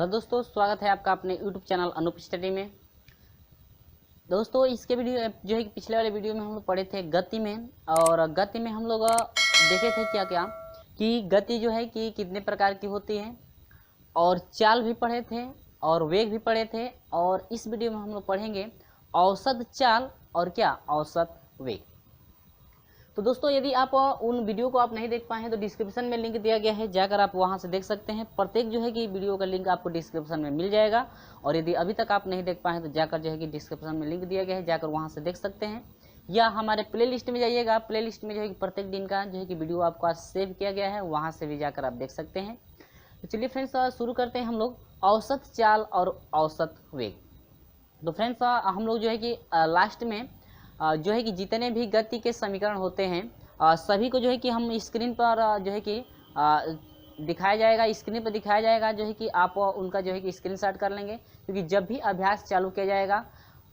Hello दोस्तों, स्वागत है आपका अपने यूट्यूब चैनल अनूप स्टडी में। दोस्तों इसके वीडियो जो है कि पिछले वाले वीडियो में हम लोग पढ़े थे गति में, और गति में हम लोग देखे थे क्या क्या कि गति जो है कि कितने प्रकार की होती है, और चाल भी पढ़े थे और वेग भी पढ़े थे। और इस वीडियो में हम लोग पढ़ेंगे औसत चाल और क्या औसत वेग। तो दोस्तों यदि आप उन वीडियो को आप नहीं देख पाए हैं तो डिस्क्रिप्शन में लिंक दिया गया है, जाकर आप वहां से देख सकते हैं। प्रत्येक जो है कि वीडियो का लिंक आपको डिस्क्रिप्शन में मिल जाएगा। और यदि अभी तक आप नहीं देख पाए हैं तो जाकर जो है कि डिस्क्रिप्शन में लिंक दिया गया है, जाकर वहां से देख सकते हैं। या हमारे प्ले लिस्ट में जाइएगा, प्ले लिस्ट में जो है कि प्रत्येक दिन का जो है कि वीडियो आपको सेव किया गया है, वहाँ से भी जाकर आप देख सकते हैं। तो चलिए फ्रेंड्स शुरू करते हैं हम लोग औसत चाल और औसत वेग। तो फ्रेंड्स हम लोग जो है कि लास्ट में जो है कि जितने भी गति के समीकरण होते हैं सभी को जो है कि हम स्क्रीन पर जो है कि दिखाया जाएगा, स्क्रीन पर दिखाया जाएगा जो है कि आप उनका जो है कि स्क्रीनशॉट कर लेंगे, क्योंकि जब भी अभ्यास चालू किया जाएगा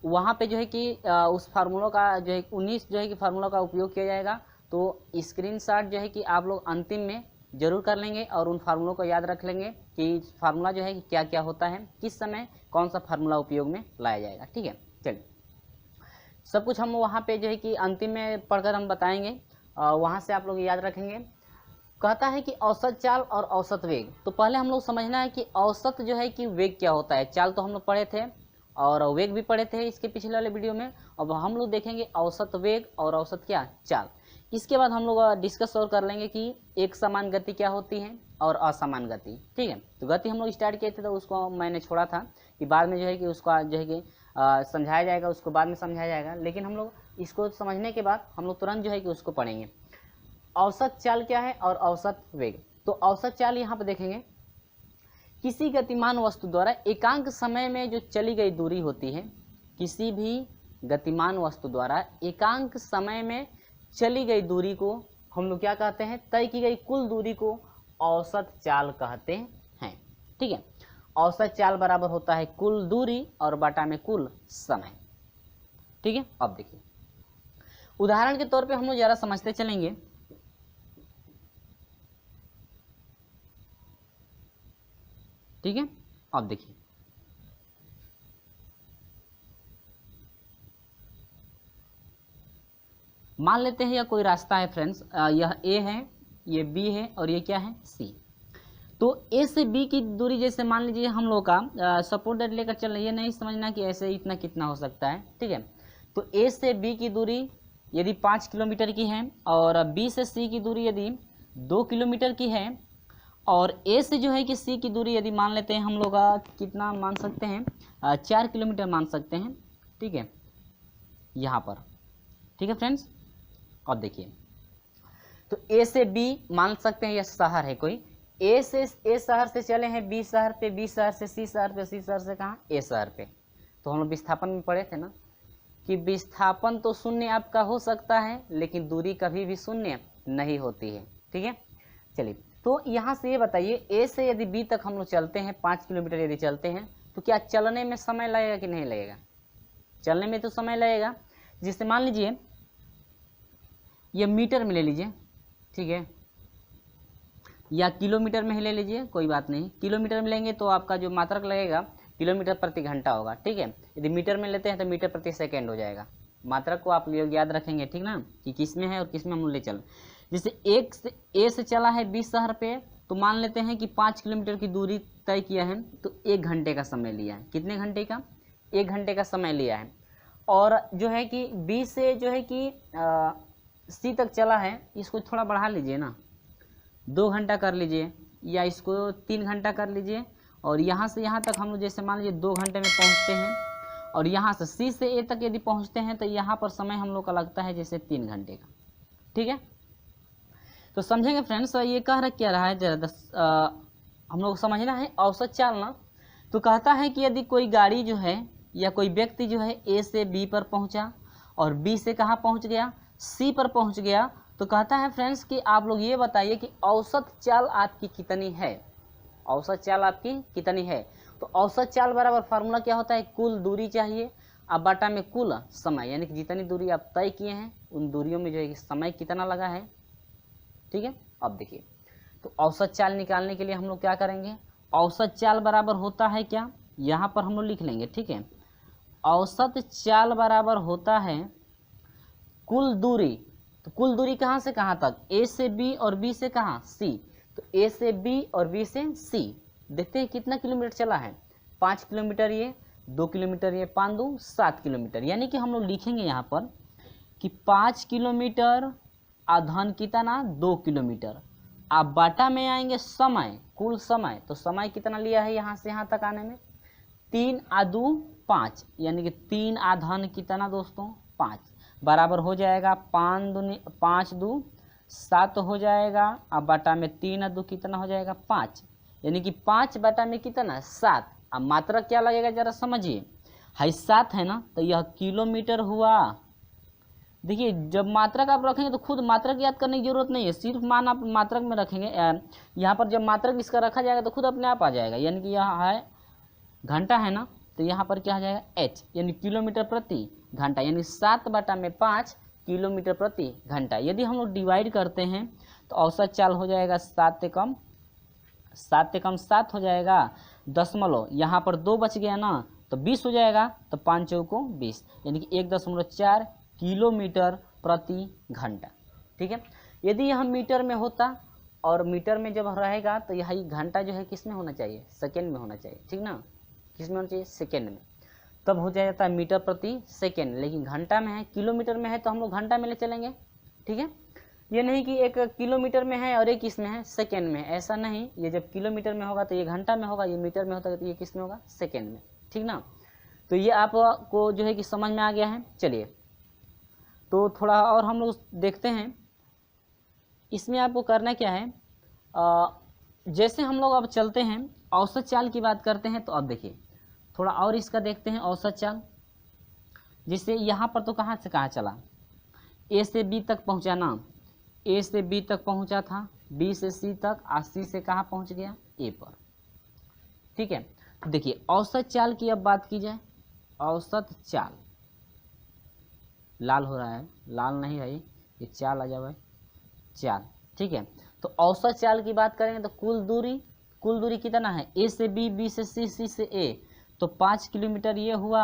वहाँ पे जो है कि उस फार्मूलों का जो है 19 जो है कि फार्मूलों का उपयोग किया जाएगा। तो स्क्रीनशॉट जो है कि आप लोग अंतिम में जरूर कर लेंगे और उन फार्मूलों को याद रख लेंगे कि फार्मूला जो है कि क्या क्या होता है, किस समय कौन सा फार्मूला उपयोग में लाया जाएगा। ठीक है, चलिए सब कुछ हम वहाँ पे जो है कि अंतिम में पढ़कर हम बताएंगे, वहाँ से आप लोग याद रखेंगे। कहता है कि औसत चाल और औसत वेग। तो पहले हम लोग समझना है कि औसत जो है कि वेग क्या होता है। चाल तो हम लोग पढ़े थे और वेग भी पढ़े थे इसके पिछले वाले वीडियो में। अब हम लोग देखेंगे औसत वेग और औसत क्या चाल। इसके बाद हम लोग डिस्कस और कर लेंगे कि एक समान गति क्या होती है और असमान गति। ठीक है, तो गति हम लोग स्टार्ट किए थे तो उसको मैंने छोड़ा था कि बाद में जो है कि उसका जो है कि समझाया जाएगा, उसको बाद में समझाया जाएगा। लेकिन हम लोग इसको समझने के बाद हम लोग तुरंत जो है कि उसको पढ़ेंगे। औसत चाल क्या है और औसत वेग। तो औसत चाल यहाँ पर देखेंगे, किसी गतिमान वस्तु द्वारा एकांक समय में जो चली गई दूरी होती है, किसी भी गतिमान वस्तु द्वारा एकांक समय में चली गई दूरी को हम लोग क्या कहते हैं, तय की गई कुल दूरी को औसत चाल कहते हैं। ठीक है, औसत चाल बराबर होता है कुल दूरी और बटा में कुल समय। ठीक है, अब देखिए उदाहरण के तौर पे हम लोग जरा समझते चलेंगे। ठीक है, अब देखिए मान लेते हैं यह कोई रास्ता है फ्रेंड्स, यह ए है, ये बी है और ये क्या है सी। तो ए से बी की दूरी जैसे मान लीजिए हम लोग का सपोर्ट दैट लेकर चल रही है, नहीं समझना कि ऐसे इतना कितना हो सकता है। ठीक है, तो ए से बी की दूरी यदि 5 किलोमीटर की है और बी से सी की दूरी यदि 2 किलोमीटर की है, और ए से जो है कि सी की दूरी यदि मान लेते हैं हम लोग कितना मान सकते हैं, 4 किलोमीटर मान सकते हैं। ठीक है, यहाँ पर। ठीक है फ्रेंड्स, अब देखिए तो ए से बी मान सकते हैं यह शहर है कोई, ए शहर से चले हैं बी शहर पे, बी शहर से सी शहर पे, सी शहर से कहाँ ए शहर पे। तो हम लोग विस्थापन में पढ़े थे ना कि विस्थापन तो शून्य आपका हो सकता है लेकिन दूरी कभी भी शून्य नहीं होती है। ठीक है, चलिए तो यहाँ से ये बताइए, ए से यदि बी तक हम लोग चलते हैं 5 किलोमीटर यदि चलते हैं तो क्या चलने में समय लगेगा कि नहीं लगेगा? चलने में तो समय लगेगा। जिससे मान लीजिए ये मीटर में ले लीजिए, ठीक है, या किलोमीटर में ही ले लीजिए, कोई बात नहीं। किलोमीटर में लेंगे तो आपका जो मात्रक लगेगा किलोमीटर प्रति घंटा होगा। ठीक है, यदि मीटर में लेते हैं तो मीटर प्रति सेकेंड हो जाएगा। मात्रक को आप लोग याद रखेंगे, ठीक ना, कि किस में है और किस में हम ले चल। जैसे एक से ए से चला है 20 शहर पे, तो मान लेते हैं कि 5 किलोमीटर की दूरी तय किया है तो 1 घंटे का समय लिया है। कितने घंटे का? 1 घंटे का समय लिया है। और जो है कि बी से जो है कि सी तक चला है, इसको थोड़ा बढ़ा लीजिए ना, 2 घंटा कर लीजिए या इसको 3 घंटा कर लीजिए। और यहाँ से यहाँ तक हम लोग जैसे मान लीजिए 2 घंटे में पहुँचते हैं, और यहाँ से सी से ए तक यदि पहुँचते हैं तो यहाँ पर समय हम लोग का लगता है जैसे 3 घंटे का। ठीक है, तो समझेंगे फ्रेंड्स, ये कह क्या रहा है जरा हम लोग समझना है औसत चाल ना। तो कहता है कि यदि कोई गाड़ी जो है या कोई व्यक्ति जो है ए से बी पर पहुँचा और बी से कहाँ पहुँच गया, सी पर पहुँच गया, तो कहता है फ्रेंड्स कि आप लोग ये बताइए कि औसत चाल आपकी कितनी है। औसत चाल आपकी कितनी है? तो औसत चाल बराबर फार्मूला क्या होता है, कुल दूरी चाहिए अब बटा में कुल समय, यानी कि जितनी दूरी आप तय किए हैं उन दूरियों में जो है समय कितना लगा है। ठीक है, अब देखिए तो औसत चाल निकालने के लिए हम लोग क्या करेंगे, औसत चाल बराबर होता है क्या, यहाँ पर हम लोग लिख लेंगे, ठीक है। औसत चाल बराबर होता है कुल दूरी। तो कुल दूरी कहाँ से कहाँ तक, ए से बी और बी से कहाँ, सी। तो ए से बी और बी से सी, देखते हैं कितना किलोमीटर चला है, 5 किलोमीटर ये, 2 किलोमीटर ये, 5 2 7 किलोमीटर। यानी कि हम लोग लिखेंगे यहाँ पर कि 5 किलोमीटर आधन कितना 2 किलोमीटर। आप बाटा में आएंगे समय, कुल समय, तो समय कितना लिया है यहाँ से यहाँ तक आने में, 3 आ 2 5, यानी कि 3 आधन कितना दोस्तों 5, बराबर हो जाएगा 5 2 7 हो जाएगा। अब बाटा में 3 आ 2 कितना हो जाएगा 5, यानी कि 5 बाटा में कितना 7। अब मात्रा क्या लगेगा जरा समझिए, हाई 7 है ना, तो यह किलोमीटर हुआ। देखिए जब मात्रक आप रखेंगे तो खुद मात्रक याद करने की जरूरत नहीं है, सिर्फ मान आप मात्रक में रखेंगे। यहाँ पर जब मात्रक इसका रखा जाएगा तो खुद अपने आप आ जाएगा, यानी कि यह है घंटा है ना, तो यहाँ पर क्या आ जाएगा एच, यानी किलोमीटर प्रति घंटा, यानी 7 बटा में 5 किलोमीटर प्रति घंटा। यदि हम लोग डिवाइड करते हैं तो औसत चाल हो जाएगा 7 से कम 7 हो जाएगा, दशमलव यहाँ पर 2 बच गया ना, तो 20 हो जाएगा, तो 5 चौको 20, यानी कि 1.4 किलोमीटर प्रति घंटा। ठीक है, यदि यह मीटर में होता और मीटर में जब रहेगा तो यह घंटा जो है किस में होना चाहिए, सेकेंड में होना चाहिए, ठीक ना, किस में होना चाहिए, सेकेंड में, तब हो जाता है मीटर प्रति सेकेंड। लेकिन घंटा में है, किलोमीटर में है तो हम लोग घंटा में ले चलेंगे। ठीक है, ये नहीं कि एक किलोमीटर में है और एक किस में है, सेकेंड में, ऐसा नहीं। ये जब किलोमीटर में होगा तो ये घंटा में होगा, ये मीटर में होता है तो ये किस में होगा, सेकेंड में, ठीक ना। तो ये आपको जो है कि समझ में आ गया है। चलिए तो थोड़ा और हम लोग देखते हैं, इसमें आपको करना क्या है। जैसे हम लोग अब चलते हैं औसत चाल की बात करते हैं, तो अब देखिए थोड़ा और इसका देखते हैं औसत चाल। जिससे यहाँ पर तो कहाँ से कहाँ चला, ए से बी तक पहुँचा ना, ए से बी तक पहुँचा था, बी से सी तक, और सी से कहाँ पहुँच गया, ए पर। ठीक है, तो देखिए औसत चाल की अब बात की जाए, औसत चाल, लाल हो रहा है, लाल नहीं है ये चाल आ जाए चाल। ठीक है, तो औसत चाल की बात करेंगे तो कुल दूरी कितना है, ए से बी, बी से सी, सी से ए, तो 5 किलोमीटर ये हुआ,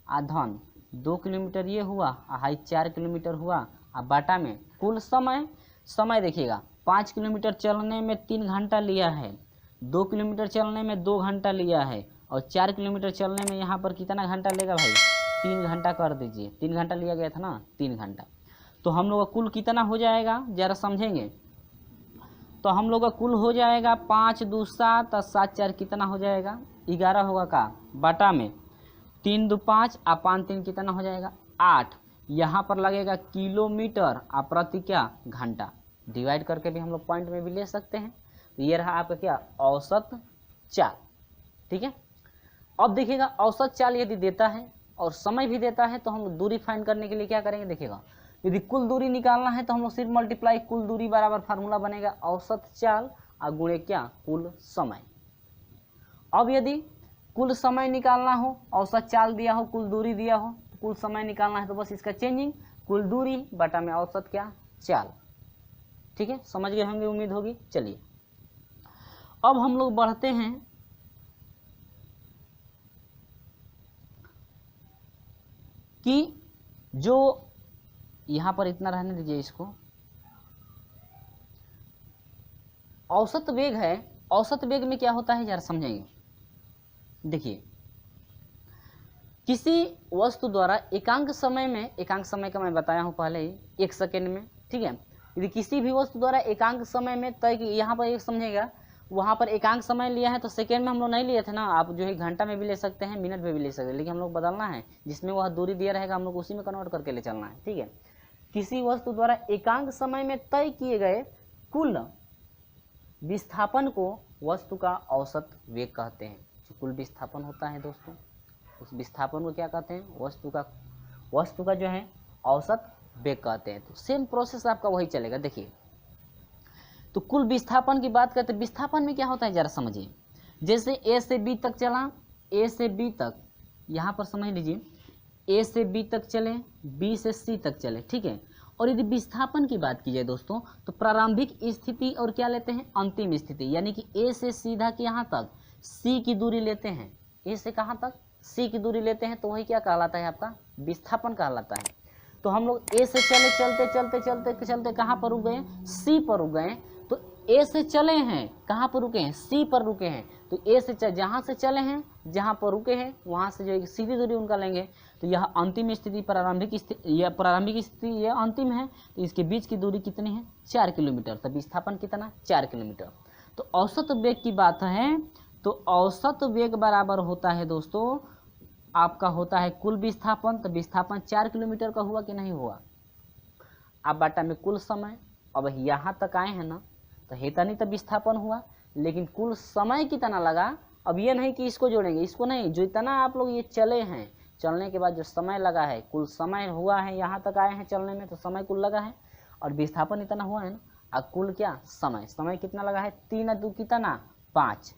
आधन 2 किलोमीटर ये हुआ, हाई 4 किलोमीटर हुआ। अब बाटा में कुल समय देखिएगा, 5 किलोमीटर चलने में 3 घंटा लिया है, 2 किलोमीटर चलने में 2 घंटा लिया है, और 4 किलोमीटर चलने में यहाँ पर कितना घंटा लेगा भाई, 3 घंटा कर दीजिए, 3 घंटा लिया गया था ना, 3 घंटा। तो हम लोग का कुल कितना हो जाएगा जरा समझेंगे, तो हम लोग का कुल हो जाएगा 5 2 7 और 7 4 कितना हो जाएगा, 11 होगा का, बाटा में 3 2 5 और 5 3 कितना हो जाएगा 8। यहाँ पर लगेगा किलोमीटर और प्रति क्या घंटा, डिवाइड करके भी हम लोग पॉइंट में भी ले सकते हैं। तो ये रहा आपका क्या, औसत चाल। ठीक है, अब देखिएगा औसत चाल यदि देता है और समय भी देता है तो हम लोग दूरी फाइंड करने के लिए क्या करेंगे, देखिएगा यदि कुल दूरी निकालना है तो हम लोग सिर्फ मल्टीप्लाई कुल दूरी बराबर फार्मूला बनेगा औसत चाल और गुणे क्या, कुल समय। अब यदि कुल समय निकालना हो, औसत चाल दिया हो, कुल दूरी दिया हो, तो कुल समय निकालना है तो बस इसका चेंजिंग कुल दूरी बटा में औसत क्या, चाल। ठीक है, समझ गए होंगे उम्मीद होगी। चलिए अब हम लोग बढ़ते हैं कि जो यहाँ पर इतना रहने दीजिए इसको, औसत वेग है, औसत वेग में क्या होता है जरा समझेंगे। देखिए किसी वस्तु द्वारा एकांक समय में, एकांक समय का मैं बताया हूँ पहले ही, 1 सेकेंड में। ठीक है, यदि किसी भी वस्तु द्वारा एकांक समय में तय कि यहाँ पर एक समझेगा, वहाँ पर एकांक समय लिया है तो सेकेंड में हम लोग नहीं लिए थे ना, आप जो है घंटा में भी ले सकते हैं, मिनट में भी ले सकते हैं, लेकिन हम लोग बदलना है, जिसमें वह दूरी दिया रहेगा हम लोग उसी में कन्वर्ट करके ले चलना है। ठीक है, किसी वस्तु द्वारा एकांक समय में तय किए गए कुल विस्थापन को वस्तु का औसत वेग कहते हैं। जो कुल विस्थापन होता है दोस्तों, उस विस्थापन को क्या कहते हैं, वस्तु का जो है औसत वेग कहते हैं। तो सेम प्रोसेस आपका वही चलेगा। देखिए तो कुल विस्थापन की बात करते हैं, विस्थापन में क्या होता है जरा समझिए। जैसे ए से बी तक चला, ए से बी तक, यहाँ पर समझ लीजिए ए से बी तक चले, बी से सी तक चले। ठीक है, और यदि विस्थापन की बात की जाए दोस्तों, तो प्रारंभिक स्थिति और क्या लेते हैं, अंतिम स्थिति, यानी कि ए से सीधा के यहाँ तक सी की दूरी लेते हैं, ए से कहाँ तक, सी की दूरी लेते हैं, तो वही क्या कहलाता है, आपका विस्थापन कहलाता है। तो हम लोग ए से चले, चलते चलते चलते चलते कहाँ पर रुक गए, सी पर रुक गए। तो ए से चले हैं, कहाँ पर रुके हैं, सी पर रुके हैं। तो ए से जहाँ से चले हैं, जहाँ पर रुके हैं, वहाँ से जो है सीधी दूरी उनका लेंगे। तो यह अंतिम स्थिति, प्रारंभिक स्थिति, यह प्रारंभिक स्थिति, यह अंतिम है। तो इसके बीच की दूरी कितनी है, 4 किलोमीटर। तो विस्थापन कितना, 4 किलोमीटर। तो औसत वेग की बात है, तो औसत वेग बराबर होता है दोस्तों, आपका होता है कुल विस्थापन। तो विस्थापन 4 किलोमीटर का हुआ कि नहीं हुआ। अब बाटा में कुल समय, अब यहाँ तक आए हैं ना, तो हेता नहीं तो विस्थापन हुआ, लेकिन कुल समय कितना लगा। अब ये नहीं कि इसको जोड़ेंगे, इसको नहीं, जो इतना आप लोग ये चले हैं, चलने के बाद जो समय लगा है, कुल समय हुआ है, यहाँ तक आए हैं चलने में, तो समय कुल लगा है, और विस्थापन इतना हुआ है ना। अब कुल क्या समय, समय कितना लगा है, 3 दू कितना 5,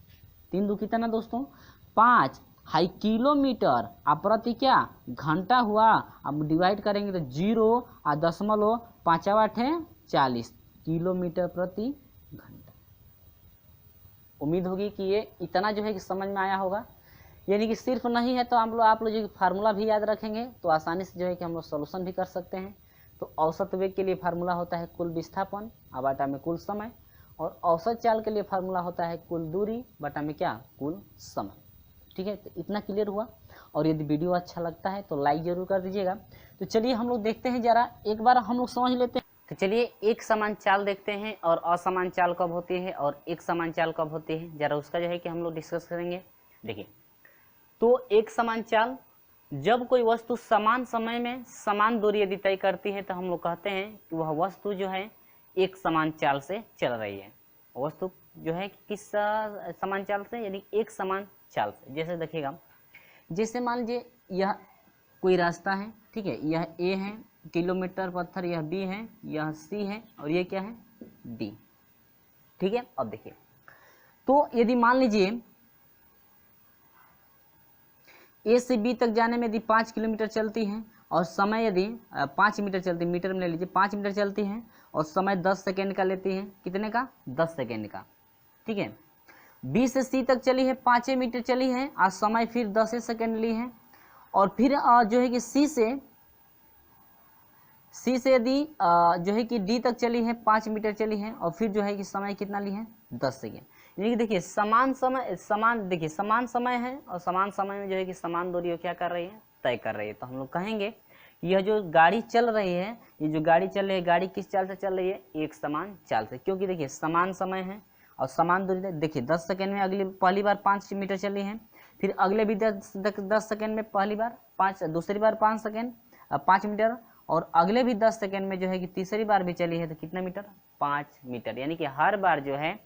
3 दू कितना दोस्तों 5 हाई किलोमीटर। अब प्रति क्या घंटा हुआ, अब डिवाइड करेंगे तो 0.5 किलोमीटर प्रति घंटा। उम्मीद होगी कि ये इतना जो है कि समझ में आया होगा। यानी कि सिर्फ नहीं है तो आप लोग जो फार्मूला भी याद रखेंगे तो आसानी से जो है कि हम लोग सोल्यूशन भी कर सकते हैं। तो औसत वेग के लिए फार्मूला होता है कुल विस्थापन बटा में कुल समय, और औसत चाल के लिए फार्मूला होता है कुल दूरी बटा में क्या कुल समय। ठीक है, तो इतना क्लियर हुआ। और यदि वीडियो अच्छा लगता है तो लाइक जरूर कर दीजिएगा। तो चलिए हम लोग देखते हैं, जरा एक बार हम लोग समझ लेते हैं। तो चलिए एक समान चाल देखते हैं, और असमान चाल कब होती है और एक समान चाल कब होती है, जरा उसका जो है कि हम लोग डिस्कस करेंगे। देखिए, तो एक समान चाल, जब कोई वस्तु समान समय में समान दूरी यदि तय करती है तो हम लोग कहते हैं कि वह वस्तु जो है एक समान चाल से चल रही है। वस्तु जो है किस समान चाल से, यानी एक समान चाल से। जैसे देखिएगा, जैसे मान लीजिए यह कोई रास्ता है, ठीक है, यह ए है किलोमीटर पत्थर, यह बी है, यह सी है, और ये क्या है डी। ठीक है, अब देखिए, तो यदि मान लीजिए ए से बी तक जाने में यदि 5 किलोमीटर चलती है, और समय यदि 5 मीटर चलती है, मीटर में ले लीजिए 5 मीटर चलती है, और समय 10 सेकेंड का लेती है, कितने का 10 सेकेंड का। ठीक है, बी से सी तक चली है 5 मीटर चली है, आज समय फिर 10 सेकेंड ली है, और फिर जो है कि सी से यदि जो है कि डी तक चली है 5 मीटर चली है, और फिर जो है कि समय कितना ली है 10 सेकेंड। यानी कि देखिए समान समय, समान समय है, और समान समय में जो है कि समान दूरी क्या कर रही है तय कर रही है। तो हम लोग कहेंगे यह जो गाड़ी चल रही है, ये जो गाड़ी चल रही है, गाड़ी किस चाल से चल रही है, एक समान चाल से, क्योंकि देखिए समान समय है और समान दूरी। देखिए 10 सेकेंड में अगली पहली बार 5 मीटर चली है, फिर अगले भी 10 सेकेंड में पहली बार 5, दूसरी बार 5 मीटर, और अगले भी 10 सेकेंड में जो है कि तीसरी बार भी चली है, तो कितना मीटर 5 मीटर। यानी कि हर बार जो है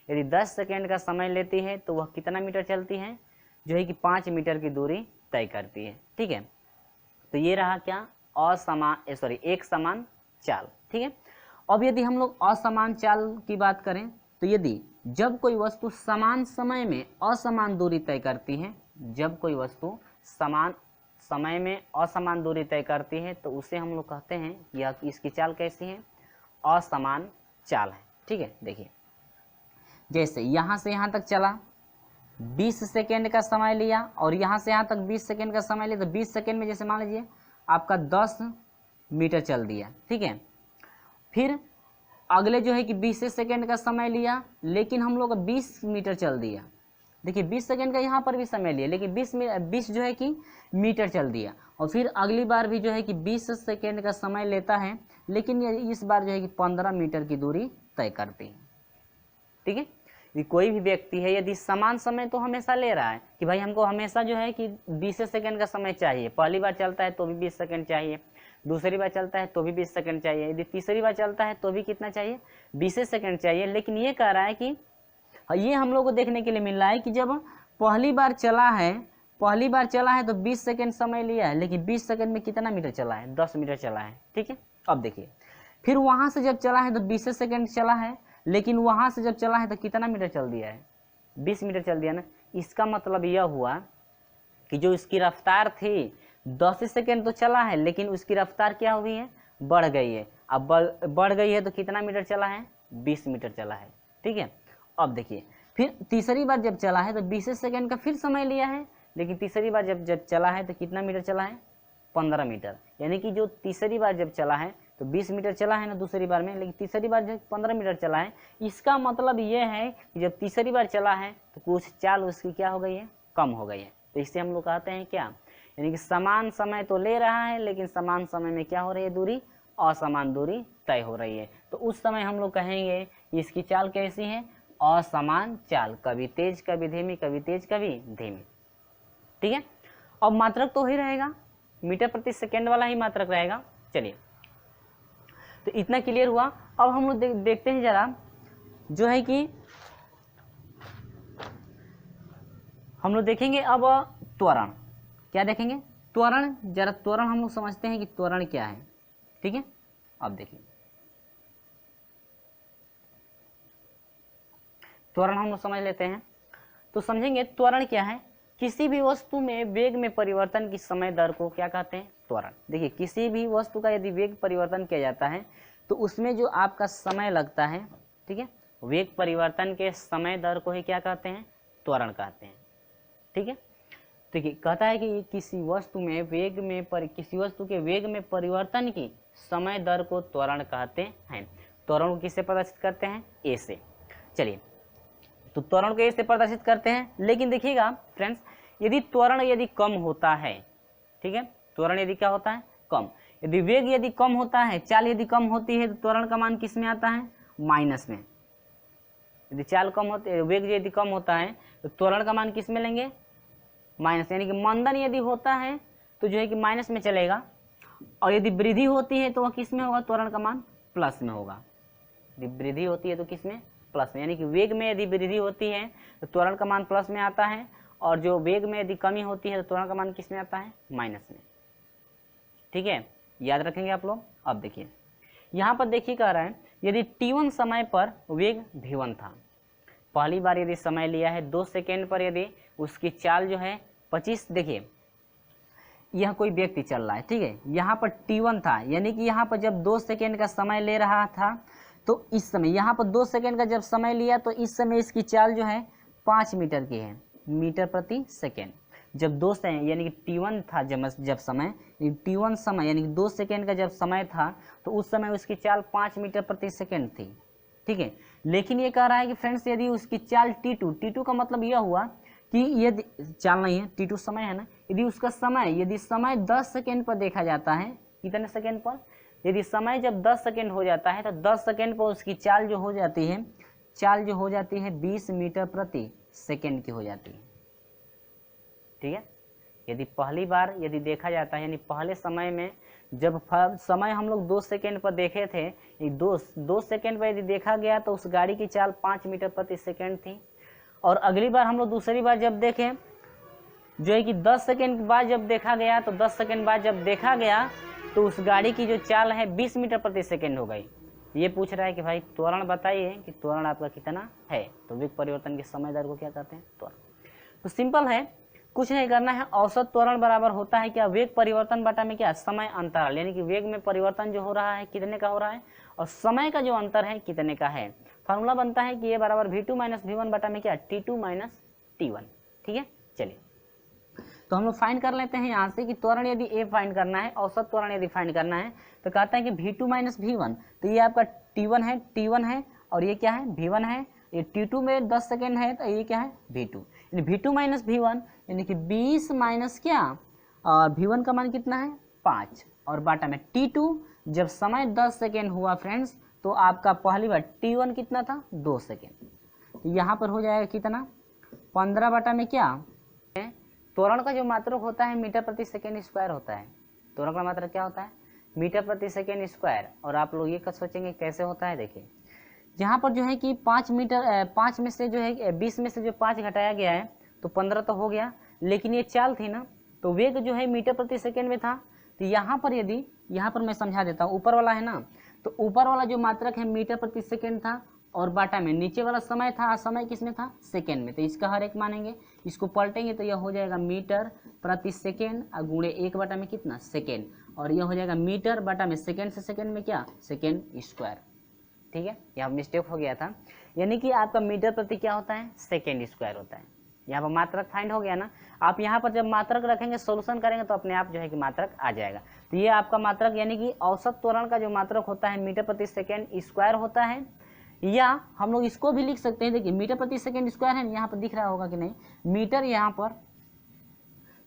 यदि 10 सेकेंड का समय लेती है तो वह कितना मीटर चलती है, जो है कि 5 मीटर की दूरी तय करती है। ठीक है, तो ये रहा क्या एक समान चाल। ठीक है, अब यदि हम लोग असमान चाल की बात करें, तो यदि जब कोई वस्तु समान समय में असमान दूरी तय करती है, जब कोई वस्तु समान समय में असमान दूरी तय करती है, तो उसे हम लोग कहते हैं यह इसकी चाल कैसी है, असमान चाल है। ठीक है, देखिए जैसे यहाँ से यहाँ तक चला 20 सेकेंड का समय लिया, और यहाँ से यहाँ तक 20 सेकेंड का समय लिया, तो 20 सेकेंड में जैसे मान लीजिए आपका 10 मीटर चल दिया। ठीक है, फिर अगले जो है कि 20 सेकेंड का समय लिया, लेकिन हम लोग 20 मीटर चल दिया। देखिए 20 सेकेंड का यहाँ पर भी समय लिया, लेकिन 20 जो है कि मीटर चल दिया, और फिर अगली बार भी जो है कि 20 सेकेंड का समय लेता है, लेकिन इस बार जो है कि 15 मीटर की दूरी तय करती है। ठीक है, ये कोई भी व्यक्ति है यदि समान समय तो हमेशा ले रहा है कि भाई हमको हमेशा जो है कि 20 सेकेंड का समय चाहिए, पहली बार चलता है तो भी 20 सेकेंड चाहिए, दूसरी बार चलता है तो भी 20 सेकेंड चाहिए, यदि तीसरी बार चलता है तो भी कितना चाहिए 20 सेकेंड चाहिए। लेकिन ये कह रहा है कि ये हम लोग को देखने के लिए मिल रहा है कि जब पहली बार चला है तो 20 सेकेंड समय लिया है, लेकिन 20 सेकेंड में कितना मीटर चला है 10 मीटर चला है। ठीक है, अब देखिए फिर वहां से जब चला है तो 20 सेकेंड चला है, लेकिन वहां से जब चला है तो कितना मीटर चल दिया है 20 मीटर चल दिया ना। इसका मतलब यह हुआ कि जो इसकी रफ्तार थी 10 सेकेंड तो चला है, लेकिन उसकी रफ्तार क्या हुई है बढ़ गई है। अब बढ़ गई है तो कितना मीटर चला है 20 मीटर चला है। ठीक है, अब देखिए फिर तीसरी बार जब चला है तो 20 सेकेंड का फिर समय लिया है, लेकिन तीसरी बार जब चला है तो कितना मीटर चला है, 15 मीटर। यानी कि जो तीसरी बार जब चला है तो 20 मीटर चला है ना दूसरी बार में, लेकिन तीसरी बार जब 15 मीटर चला है। इसका मतलब ये है कि जब तीसरी बार चला है तो कुछ चाल उसकी क्या हो गई है, कम हो गई है। तो इससे हम लोग कहते हैं क्या, यानी कि समान समय तो ले रहा है लेकिन समान समय में क्या हो रही है, दूरी असमान दूरी तय हो रही है। तो उस समय हम लोग कहेंगे इसकी चाल कैसी है, असमान चाल, कभी तेज कभी धीमी, कभी तेज कभी धीमी। ठीक है, अब मात्रक तो ही रहेगा, मीटर प्रति सेकेंड वाला ही मात्रक रहेगा। चलिए, तो इतना क्लियर हुआ। अब हम लोग देखते हैं जरा, जो है कि हम लोग देखेंगे अब त्वरण। क्या देखेंगे, त्वरण। जरा त्वरण हम लोग समझते हैं कि त्वरण क्या है। ठीक है, अब देखिए त्वरण हम लोग समझ लेते हैं। तो समझेंगे त्वरण क्या है, किसी भी वस्तु में वेग में परिवर्तन की समय दर को क्या कहते हैं, त्वरण। देखिए, किसी भी वस्तु का यदि वेग परिवर्तन किया जाता है तो उसमें जो आपका समय लगता है, ठीक है, वेग परिवर्तन के समय दर को ही क्या कहते हैं, त्वरण कहते हैं। ठीक है, देखिए कहता है कि किसी वस्तु में किसी वस्तु के वेग में परिवर्तन की समय दर को त्वरण कहते हैं। त्वरण को किससे प्रदर्शित करते हैं, ए से। चलिए, तो त्वरण को ए से प्रदर्शित करते हैं। लेकिन देखिएगा फ्रेंड्स, यदि त्वरण यदि कम होता है, ठीक है, त्वरण यदि क्या होता है, कम, यदि वेग यदि कम होता है, चाल यदि कम होती है, तो त्वरण का मान किस में आता है, माइनस में। यदि चाल कम होती है, वेग यदि कम होता है तो त्वरण का मान किस में लेंगे, माइनस। यानी कि मंदन यदि होता है तो जो है कि माइनस में चलेगा, और यदि वृद्धि होती है तो वह किस में होगा, त्वरण का मान प्लस में होगा। यदि वृद्धि होती है तो किस में, प्लस में। यानी कि वेग में यदि वृद्धि होती है तो त्वरण का मान प्लस में आता है, और जो वेग में यदि कमी होती है तो त्वरण का मान किस में आता है, माइनस में। ठीक है, याद रखेंगे आप लोग। अब देखिए यहाँ पर देखिए कह रहा है, यदि t1 समय पर वेग v1 था, पहली बार यदि समय लिया है 2 सेकेंड पर, यदि उसकी चाल जो है 25, देखिए यह कोई व्यक्ति चल रहा है, ठीक है, यहाँ पर t1 था, यानी कि यहाँ पर जब 2 सेकेंड का समय ले रहा था तो इस समय यहाँ पर 2 सेकेंड का जब समय लिया तो इस समय इसकी चाल जो है 5 मीटर की है, मीटर प्रति सेकेंड। जब 2 सेकेंड यानी कि t1 था जब समय, t1 समय यानी कि 2 सेकेंड का जब समय था तो उस समय उसकी चाल 5 मीटर प्रति सेकेंड थी। ठीक है, लेकिन ये कह रहा है कि फ्रेंड्स यदि उसकी चाल t2 का मतलब यह हुआ कि यदि चाल नहीं है, t2 समय है ना, यदि उसका समय, यदि समय 10 सेकेंड पर देखा जाता है, कितने सेकेंड पर, यदि समय जब 10 सेकेंड हो जाता है तो 10 सेकेंड पर उसकी चाल जो हो जाती है, चाल जो हो जाती है 20 मीटर प्रति सेकेंड की हो जाती है। ठीक है, यदि पहली बार यदि देखा जाता है, यानी पहले समय में जब समय हम लोग 2 सेकेंड पर देखे थे, 2 सेकेंड पर यदि देखा गया तो उस गाड़ी की चाल 5 मीटर प्रति सेकेंड थी। और अगली बार हम लोग दूसरी बार जब देखें, जो है कि 10 सेकेंड बाद जब देखा गया, तो 10 सेकेंड बाद जब देखा गया तो उस गाड़ी की जो चाल है 20 मीटर प्रति सेकेंड हो गई। ये पूछ रहा है कि भाई त्वरण बताइए कि त्वरण आपका कितना है, तो वेग परिवर्तन के समय दर को क्या कहते हैं, त्वरण। तो सिंपल है, कुछ नहीं करना है, औसत त्वरण बराबर होता है क्या, वेग परिवर्तन बटा में क्या, समय अंतराल, यानी कि वेग में परिवर्तन जो हो रहा है कितने का हो रहा है और समय का जो अंतर है कितने का है। फार्मूला बनता है कि ये बराबर v2 माइनस v1 बटा में क्या, t2 माइनस t1। ठीक है, चलिए तो हम लोग फाइंड कर लेते हैं यहाँ से कि त्वरण यदि a फाइंड करना है, औसत त्वरण यदि फाइंड करना है, तो कहता है कि v2 माइनस v1, तो ये आपका t1 है और ये क्या है, v1 है। ये t2 में 10 सेकेंड है तो ये क्या है, v2, यानी v2 माइनस v1 यानी कि 20 माइनस क्या, और v1 का मान कितना है, 5, और बाटा में t2 जब समय 10 सेकेंड हुआ फ्रेंड्स, तो आपका पहली बार t1 कितना था, 2 सेकेंड, तो यहाँ पर हो जाएगा कितना, 15 बटा में क्या, त्वरण का जो मात्रक होता है मीटर प्रति सेकेंड स्क्वायर होता है। त्वरण का मात्रक क्या होता है, मीटर प्रति सेकेंड स्क्वायर। और आप लोग ये सोचेंगे कैसे होता है, देखिए यहाँ पर जो है कि 5 में से जो है 20 में से जो 5 घटाया गया है तो 15 तो हो गया, लेकिन ये चाल थी ना, तो वेग जो है मीटर प्रति सेकेंड में था। तो यहाँ पर यदि, यहाँ पर मैं समझा देता हूँ, ऊपर वाला है ना, तो ऊपर वाला जो मात्रक है मीटर प्रति सेकेंड था और बाटा में नीचे वाला समय था, समय किस में था, सेकेंड में। तो इसका हर एक मानेंगे, इसको पलटेंगे तो यह हो जाएगा मीटर प्रति सेकेंड और गुणे 1 बटा में कितना, सेकेंड, और यह हो जाएगा मीटर बटा में सेकेंड से सेकेंड में क्या, सेकेंड स्क्वायर। ठीक है, यहाँ मिस्टेक हो गया था, यानी कि आपका मीटर प्रति क्या होता है, सेकेंड स्क्वायर होता है। यहाँ पर मात्रक फाइंड हो गया ना, आप यहाँ पर जब मात्रक रखेंगे सोल्यूशन करेंगे तो अपने आप जो है कि मात्रक आ जाएगा। तो ये आपका मात्रक यानी कि औसत त्वरण का जो मात्रक होता है मीटर प्रति सेकेंड स्क्वायर होता है, या हम लोग इसको भी लिख सकते हैं, देखिए मीटर प्रति सेकेंड स्क्वायर है, यहाँ पर दिख रहा होगा कि नहीं, मीटर यहाँ पर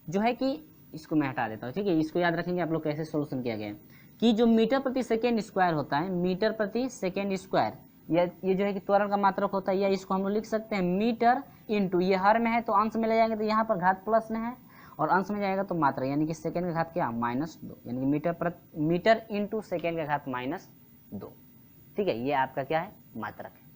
जो है कि इसको मैं हटा देता हूँ, ठीक है, इसको याद रखेंगे आप लोग कैसे सोल्यूशन किया गया है कि जो मीटर प्रति सेकेंड स्क्वायर होता है, मीटर प्रति सेकेंड स्क्वायर, ये जो है कि त्वरण का मात्रक होता है, या इसको हम लोग लिख सकते हैं मीटर इंटू, ये हर में है तो अंश में ले जाएंगे तो यहाँ पर घात प्लस में है, और अंश में जाएगा तो मात्रा, यानी कि सेकेंड का घात क्या -2, यानी कि मीटर इंटू सेकेंड का घात -2, ठीक है, ये आपका क्या है, मात्रक है,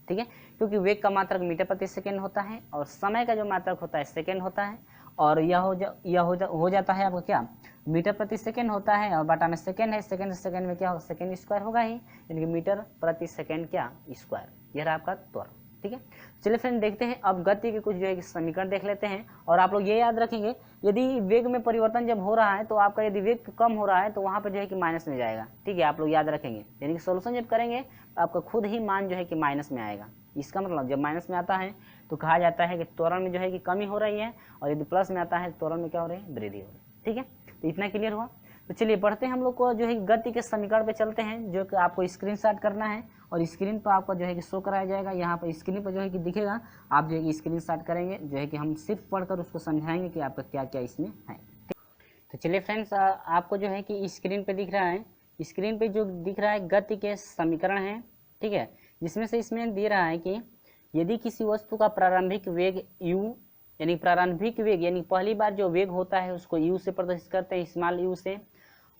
ठीक है, क्योंकि वेग का मात्रक मीटर प्रति सेकेंड होता है और समय का जो मात्रक होता है सेकेंड होता है, और यह हो जाता है आपका क्या, मीटर प्रति सेकेंड होता है, और बटा में सेकेंड है, सेकेंड से सेकेंड में क्या होगा, सेकेंड स्क्वायर होगा ही, यानी कि मीटर प्रति सेकेंड क्या, स्क्वायर, यह रहा आपका त्वरण, ठीक है। चलिए फ्रेंड देखते हैं अब गति के कुछ जो है समीकरण देख लेते हैं, और आप लोग ये याद रखेंगे यदि वेग में परिवर्तन जब हो रहा है तो आपका यदि वेग कम हो रहा है तो वहाँ पर जो है कि माइनस में जाएगा, ठीक है, आप लोग याद रखेंगे, यानी कि सोल्यूशन जब करेंगे तो आपका खुद ही मान जो है कि माइनस में आएगा। इसका मतलब जब माइनस में आता है तो कहा जाता है कि त्वरण में जो है कि कमी हो रही है, और यदि प्लस में आता है तो त्वरण में क्या हो रही है, वृद्धि हो रही है, ठीक है। तो इतना क्लियर हुआ। तो चलिए बढ़ते हैं हम लोग को जो है गति के समीकरण पे चलते हैं, जो कि आपको स्क्रीनशॉट करना है, और स्क्रीन पर आपका जो है कि शो कराया जाएगा, यहाँ पर स्क्रीन पर जो है कि दिखेगा, आप जो है कि स्क्रीनशॉट करेंगे, जो है कि हम सिर्फ पढ़कर उसको समझाएंगे कि आपका क्या क्या इसमें है। तो चलिए फ्रेंड्स, आपको जो है कि स्क्रीन पे दिख रहा है, स्क्रीन पे जो दिख रहा है गति के समीकरण है, ठीक है, जिसमें से इसमें दे रहा है कि यदि किसी वस्तु का प्रारंभिक वेग u, यानी प्रारंभिक वेग यानी पहली बार जो वेग होता है उसको u से प्रदर्शित करते हैं, स्मॉल u से,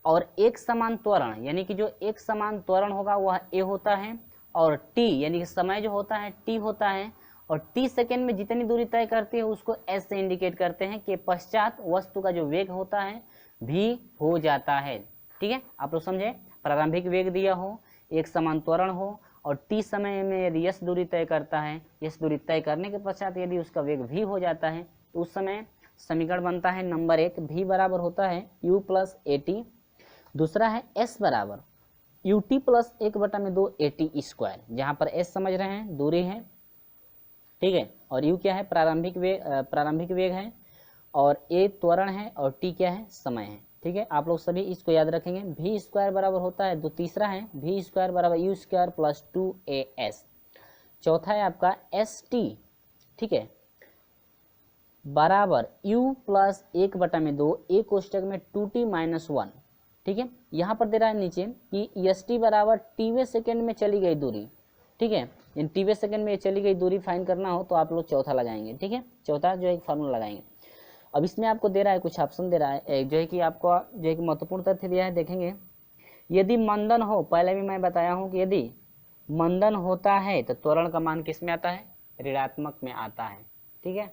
और एक समान त्वरण यानी कि जो एक समान त्वरण होगा वह a होता है, और t यानी कि समय जो होता है t होता है, और t सेकेंड में जितनी दूरी तय करती है उसको s से इंडिकेट करते हैं, के पश्चात वस्तु का जो वेग होता है v हो जाता है, ठीक है। आप लोग समझे, प्रारंभिक वेग दिया हो, एक समान त्वरण हो, और t समय में यदि s दूरी तय करता है, s दूरी तय करने के पश्चात यदि उसका वेग v हो जाता है तो उस समय समीकरण बनता है नंबर 1, v बराबर होता है u प्लस at, दूसरा है s बराबर ut प्लस 1/2 at स्क्वायर, जहाँ पर s समझ रहे हैं दूरी है, ठीक है, और u क्या है, प्रारंभिक वेग है, और a त्वरण है, और t क्या है, समय है, ठीक है। आप लोग सभी इसको याद रखेंगे। v स्क्वायर बराबर होता है, तो तीसरा है v स्क्वायर बराबर u स्क्वायर प्लस 2as, चौथा है आपका st, ठीक है, बराबर u प्लस 1/2 a कोष्टक में 2t माइनस 1, ठीक है। यहाँ पर दे रहा है नीचे कि एस टी बराबर टीवे सेकेंड में चली गई दूरी, ठीक है, इन टीवे सेकेंड में चली गई दूरी फाइंड करना हो तो आप लोग चौथा लगाएंगे, ठीक है, चौथा जो है फार्मूला लगाएंगे। अब इसमें आपको दे रहा है कुछ ऑप्शन दे रहा है, जो है कि आपको जो है कि महत्वपूर्ण तथ्य दिया है, देखेंगे यदि मंदन हो, पहले भी मैं बताया हूँ कि यदि मंदन होता है तो त्वरण का मान किस में आता है, ऋणात्मक में आता है, ठीक है।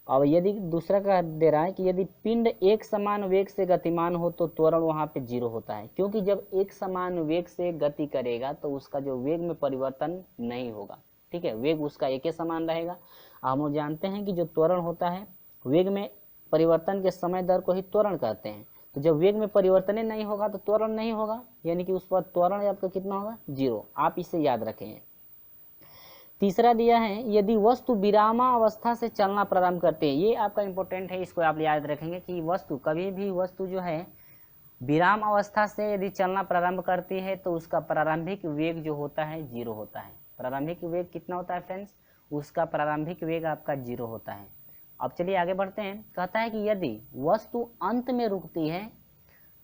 और यदि दूसरा का दे रहा है कि यदि पिंड एक समान वेग से गतिमान हो तो त्वरण वहाँ पे 0 होता है, क्योंकि जब एक समान वेग से गति करेगा तो उसका जो वेग में परिवर्तन नहीं होगा, ठीक है, वेग उसका एक ही समान रहेगा। हम लोग जानते हैं कि जो त्वरण होता है वेग में परिवर्तन के समय दर को ही त्वरण कहते हैं, तो जब वेग में परिवर्तन नहीं होगा तो त्वरण नहीं होगा, यानी कि उस पर त्वरण आपका कितना होगा, 0, आप इसे याद रखें। तीसरा दिया है यदि वस्तु विरामावस्था से चलना प्रारंभ करते हैं, ये आपका इंपॉर्टेंट है, इसको आप याद रखेंगे कि वस्तु कभी भी वस्तु जो है विराम अवस्था से यदि चलना प्रारंभ करती है तो उसका प्रारंभिक वेग जो होता है 0 होता है। प्रारंभिक वेग कितना होता है फ्रेंड्स, उसका प्रारंभिक वेग आपका 0 होता है। अब चलिए आगे बढ़ते हैं, कहता है कि यदि वस्तु अंत में रुकती है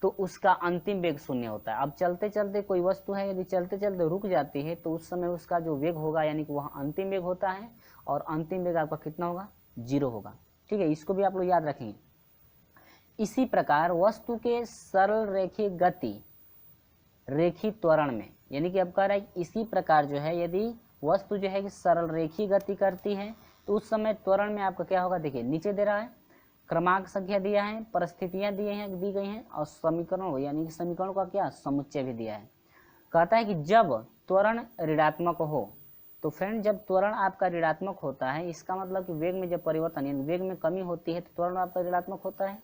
तो उसका अंतिम वेग 0 होता है। अब चलते चलते कोई वस्तु है यदि चलते चलते रुक जाती है तो उस समय उसका जो वेग होगा यानी कि वह अंतिम वेग होता है, और अंतिम वेग आपका कितना होगा, 0 होगा, ठीक है, इसको भी आप लोग याद रखेंगे। इसी प्रकार वस्तु के सरल रेखीय गति रेखीय त्वरण में, यानी कि अब कह रहा है इसी प्रकार जो है यदि वस्तु जो है कि सरल रेखीय गति करती है तो उस समय त्वरण में आपका क्या होगा, देखिए नीचे दे रहा है क्रमांक संख्या दिया है, परिस्थितियां दी गई हैं, और समीकरण यानी कि समीकरण का क्या समुच्चय भी दिया है। कहता है कि जब त्वरण ऋणात्मक हो, तो फ्रेंड जब त्वरण आपका ऋणात्मक होता है इसका मतलब कि वेग में जब परिवर्तन यानी वेग में कमी होती है तो त्वरण आपका ऋणात्मक होता है।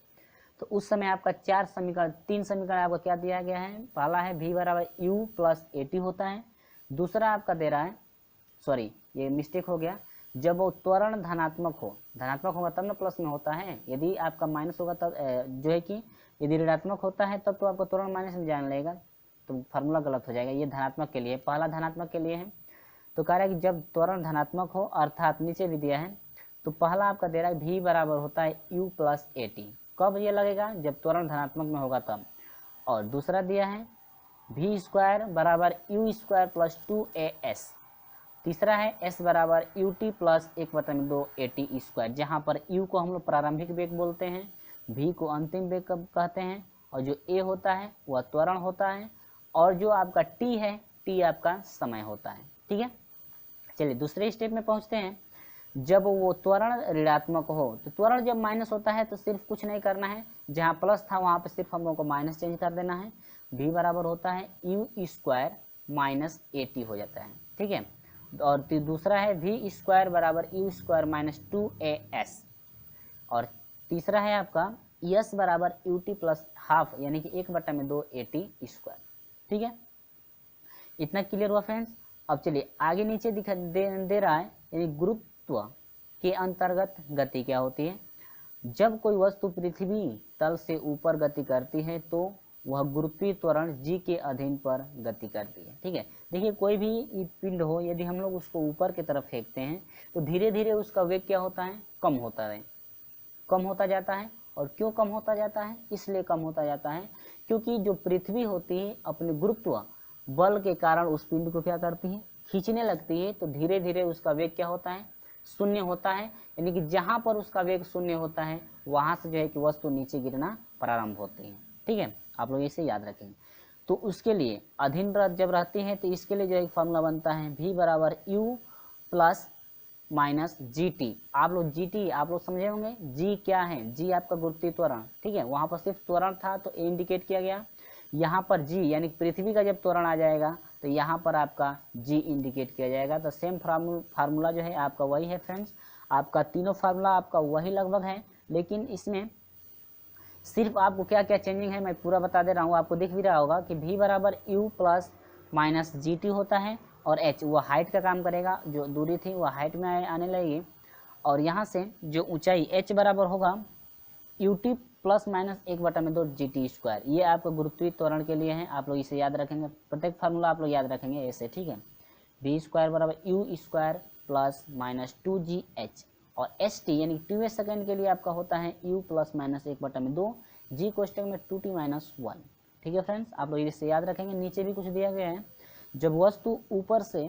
तो उस समय आपका 3 समीकरण आपका क्या दिया गया है। पहला है v बराबर u प्लस AT होता है। दूसरा आपका दे रहा है, सॉरी ये मिस्टेक हो गया, जब वो त्वरण धनात्मक होगा तब ना प्लस में होता है, यदि आपका माइनस होगा तब जो है कि यदि ऋणात्मक होता है तब तो आपका त्वरण माइनस में जाने लगेगा, तो फार्मूला गलत हो जाएगा। ये धनात्मक के लिए, पहला धनात्मक के लिए है। तो कह रहा है कि जब त्वरण धनात्मक हो, अर्थात नीचे भी दिया है, तो पहला आपका दे रहा है v बराबर होता है u प्लस AT। कब ये लगेगा, जब त्वरण धनात्मक में होगा तब। और दूसरा दिया है v स्क्वायर बराबर u स्क्वायर प्लस 2as। तीसरा है s बराबर ut प्लस 1/2 AT स्क्वायर, जहाँ पर u को हम लोग प्रारंभिक वेग बोलते हैं, v को अंतिम वेग कहते हैं, और जो a होता है वह त्वरण होता है, और जो आपका t है, t आपका समय होता है। ठीक है, चलिए दूसरे स्टेप में पहुंचते हैं। जब वो त्वरण ऋणात्मक हो, तो त्वरण जब माइनस होता है तो सिर्फ कुछ नहीं करना है, जहाँ प्लस था वहाँ पे सिर्फ हम लोग को माइनस चेंज कर देना है। v बराबर होता है u स्क्वायर माइनस AT हो जाता है। ठीक है, और दूसरा है v स्क्वायर बराबर u स्क्वायर माइनस 2as। और तीसरा है आपका s बराबर ut प्लस हाफ, यानी कि 1/2 AT स्क्वायर। ठीक है, इतना क्लियर हुआ फ्रेंड्स। अब चलिए आगे नीचे दे रहा है, यानी गुरुत्व के अंतर्गत गति क्या होती है। जब कोई वस्तु पृथ्वी तल से ऊपर गति करती है तो वह गुरुत्वीय त्वरण g के अधीन पर गति करती है। ठीक है, देखिए कोई भी पिंड हो, यदि हम लोग उसको ऊपर की तरफ फेंकते हैं तो धीरे धीरे उसका वेग क्या होता है, कम होता जाता है। और क्यों कम होता जाता है, इसलिए कम होता जाता है क्योंकि जो पृथ्वी होती है अपने गुरुत्व बल के कारण उस पिंड को क्या करती है, खींचने लगती है। तो धीरे धीरे उसका वेग क्या होता है, शून्य होता है, यानी कि जहां पर उसका वेग शून्य होता है वहां से जो है कि वस्तु नीचे गिरना प्रारंभ होती है। ठीक है, आप लोग इसे याद रखेंगे। तो उसके लिए अधीन जब रहती है तो इसके लिए जो एक फॉर्मूला बनता है v बराबर u प्लस माइनस GT। आप लोग समझे होंगे g क्या है, g आपका गुरुत्वीय त्वरण। ठीक है, वहां पर सिर्फ त्वरण था तो a इंडिकेट किया गया, यहाँ पर g यानी पृथ्वी का जब त्वरण आ जाएगा तो यहाँ पर आपका g इंडिकेट किया जाएगा। तो सेम फार्मूला जो है आपका वही है फ्रेंड्स, आपका तीनों फार्मूला आपका वही लगभग है, लेकिन इसमें सिर्फ आपको क्या क्या चेंजिंग है मैं पूरा बता दे रहा हूँ। आपको दिख भी रहा होगा कि v बराबर u प्लस माइनस GT होता है, और h वो हाइट का काम करेगा, जो दूरी थी वो हाइट में आने लगेगी, और यहाँ से जो ऊंचाई h बराबर होगा ut plus minus 1/2 GT square. ये आपको गुरुत्वीय त्वरण के लिए है, आप लोग इसे याद रखेंगे, प्रत्येक फार्मूला आप लोग याद रखेंगे ऐसे। ठीक है, v स्क्वायर बराबर u square plus minus 2gh, और st यानी 2 सेकेंड के लिए आपका होता है u प्लस माइनस 1/2 g कोष्टक में 2t माइनस 1। ठीक है फ्रेंड्स, आप लोग इसे याद रखेंगे। नीचे भी कुछ दिया गया है, जब वस्तु ऊपर से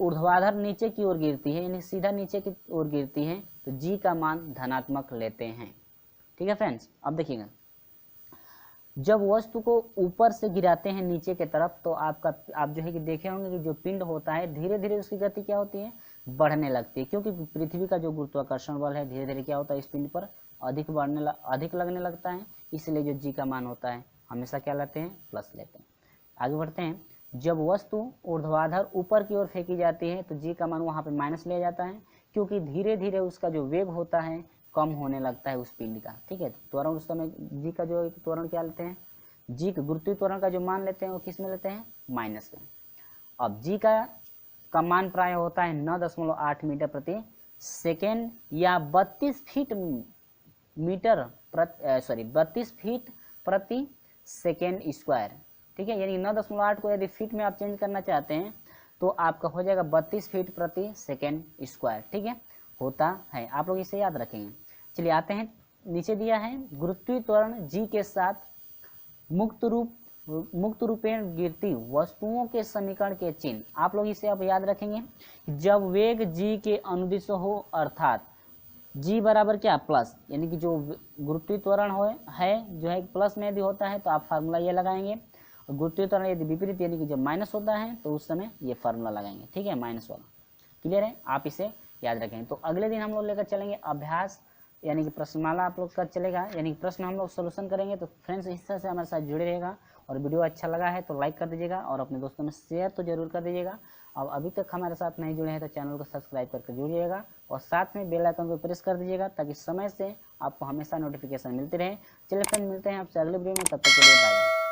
ऊर्ध्वाधर नीचे की ओर गिरती है, यानी सीधा नीचे की ओर गिरती है, तो g का मान धनात्मक लेते हैं। ठीक है फ्रेंड्स, अब देखिएगा, जब वस्तु को ऊपर से गिराते हैं नीचे की तरफ तो आप जो है कि देखे होंगे कि जो पिंड होता है धीरे धीरे उसकी गति क्या होती है, बढ़ने लगती है, क्योंकि पृथ्वी का जो गुरुत्वाकर्षण बल है धीरे धीरे क्या होता है, इस पिंड पर अधिक लगने लगता है, इसलिए जो जी का मान होता है हमेशा क्या लेते हैं, प्लस लेते हैं। आगे बढ़ते हैं, जब वस्तु ऊर्ध्वाधर ऊपर की ओर फेंकी जाती है तो जी का मान वहाँ पे माइनस लिया जाता है, क्योंकि धीरे धीरे उसका जो वेग होता है कम होने लगता है उस पिंड का। ठीक है, त्वरण उस समय जी का जो त्वरण क्या लेते हैं, जी का गुरुत्वीय त्वरण का जो मान लेते हैं वो किस में लेते हैं, माइनस में। अब जी का मान प्राय होता है 9.8 मीटर प्रति सेकेंड या 32 फीट प्रति सेकेंड स्क्वायर। ठीक है, यानी 9.8 को यदि फीट में आप चेंज करना चाहते हैं तो आपका हो जाएगा 32 फीट प्रति सेकेंड स्क्वायर। ठीक है, होता है, आप लोग इसे याद रखेंगे। चलिए आते हैं, नीचे दिया है गुरुत्वीय त्वरण जी के साथ मुक्त रूपेण गिरती वस्तुओं के समीकरण के चिन्ह। आप लोग इसे आप याद रखेंगे, जब वेग जी के अनुदिश हो, अर्थात जी बराबर क्या, प्लस, यानी कि जो गुरुत्वीय त्वरण है जो है प्लस में यदि होता है तो आप फार्मूला ये लगाएंगे, और गुरुत्वीय त्वरण यदि विपरीत यानी कि जब माइनस होता है तो उस समय ये फार्मूला लगाएंगे। ठीक है, माइनस वाला क्लियर है, आप इसे याद रखेंगे। तो अगले दिन हम लोग लेकर चलेंगे अभ्यास, यानी कि प्रश्नमाला आप लोग का चलेगा, यानी कि प्रश्न हम लोग सोल्यूशन करेंगे। तो फ्रेंड्स इस तरह से हमारे साथ जुड़े रहेगा, और वीडियो अच्छा लगा है तो लाइक कर दीजिएगा, और अपने दोस्तों में शेयर तो जरूर कर दीजिएगा। और अभी तक हमारे साथ नहीं जुड़े हैं तो चैनल को सब्सक्राइब करके जुड़िएगा, और साथ में बेल आइकन को प्रेस कर दीजिएगा ताकि समय से आपको हमेशा नोटिफिकेशन मिलते रहे। चलिए फ्रेंड, मिलते हैं आपसे अगले वीडियो में, तब तक के लिए बाय।